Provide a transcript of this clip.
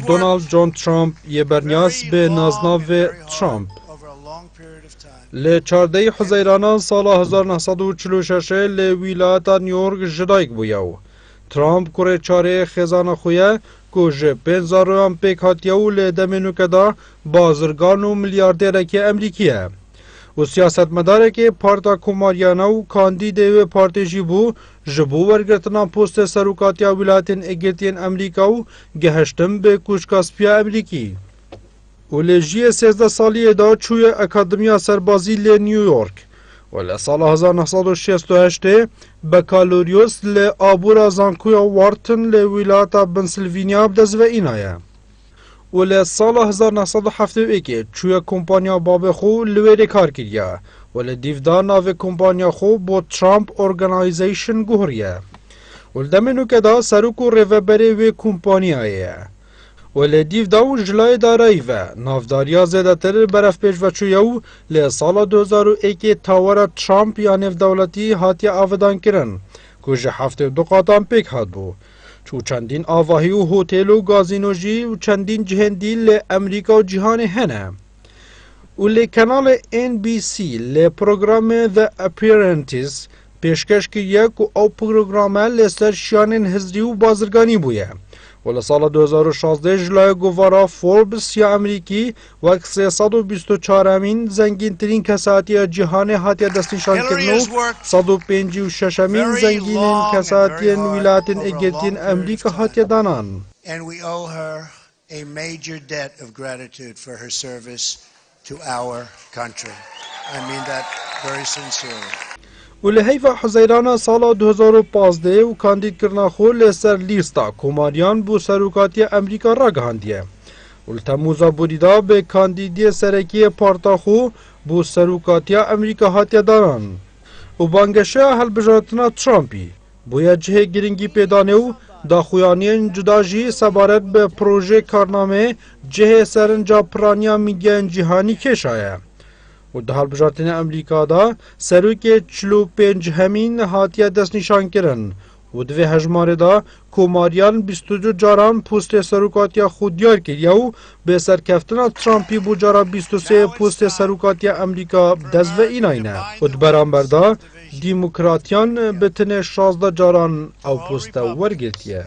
دونالد جون ترامپ یه برنیاس به نازناو ترامپ لی 14 حزیران سال 1946 لی ولایت نیویورک جدایک بویاو. ترامپ کره چاره خزانه خویه که پنزاروان پیک هاتیاو لی دمینو کدا بازرگان و میلیاردر که امریکیه. و سیاست مداره که پارتا کوماریانا و کاندیده و پارتی جیبو جبو ورگرتنا پوست سروکاتیا ولایتین اگرتین امریکا و گهشتم به کوشکاسپیا امریکی. و لیجی 13 سالی دا چوی اکادمیا سربازی لی نیویورک و لی سال 1968 بکالوریوس لی آبورا زانکویا وارتن لی ولایت پنسیلوانیا بدز و اینایه. و لی سال 1971 چوی کمپانیا باب خو لویری کار کریا و لی دیفدان ناو کمپانیا خو با ترامپ ارگنایزیشن گوهریه. و لدمینو که دا سروکو ریوبری و کمپانیایه. و لی دیفداو جلای دارایی و نافداریا زیده تر برف پیش وچویو لی سال 2001 تاور ترامپ یا نف دولتی هاتی آفدان کرن که جه 72 قاطان پیک هاد بو. چو چندین آواهی و هوتل و گازینوژی و چندین جهندی لی امریکا و جهان هنه. و لی کانال NBC لی پروگرام The Apprentice پیشکش که یک و او پروگرام لی سر شیانین هزری و بازرگانی بویه. و سال 2016 جلای گوارا فوربس یا امریکی وقت 324 زنگین ترین کساتی جهان هاتی دستنشان کرنو 156 زنگین کساتی ولایت اگرتین امریکا هاتی دانان. And we owe her a major debt of gratitude for her service to our country. I mean that very sincerely. و لحیف حزیران سال 2015 و کاندید کرنا خو لسر لیستا کماریان بو سروکاتی امریکا را گهاندیه. و لتموزا بوریدا به کاندیدی سرکی پارتا خو بو سروکاتی امریکا هاتی داران. و بانگشه هل بجارتنا ترامپی بویا جه گرینگی پیدانه و داخویانین جداجی سبارت به پروژه کارنامه جه سرنجا پرانیا میگن جهانی کشایه. و ده هلبجارتین امریکا دا سروک 45 همین هاتیه دست نشان کرن و دوی هجماره دا کوماریان 22 جاران پوست سروکاتیا خود دیار کریا و به سرکفتنا ترامپی بو جارا 23 پوست سروکاتیا امریکا دست و ایناینه و برانبر دا دیموکراتیان بتنه 16 جاران او پوست ورگرتیه.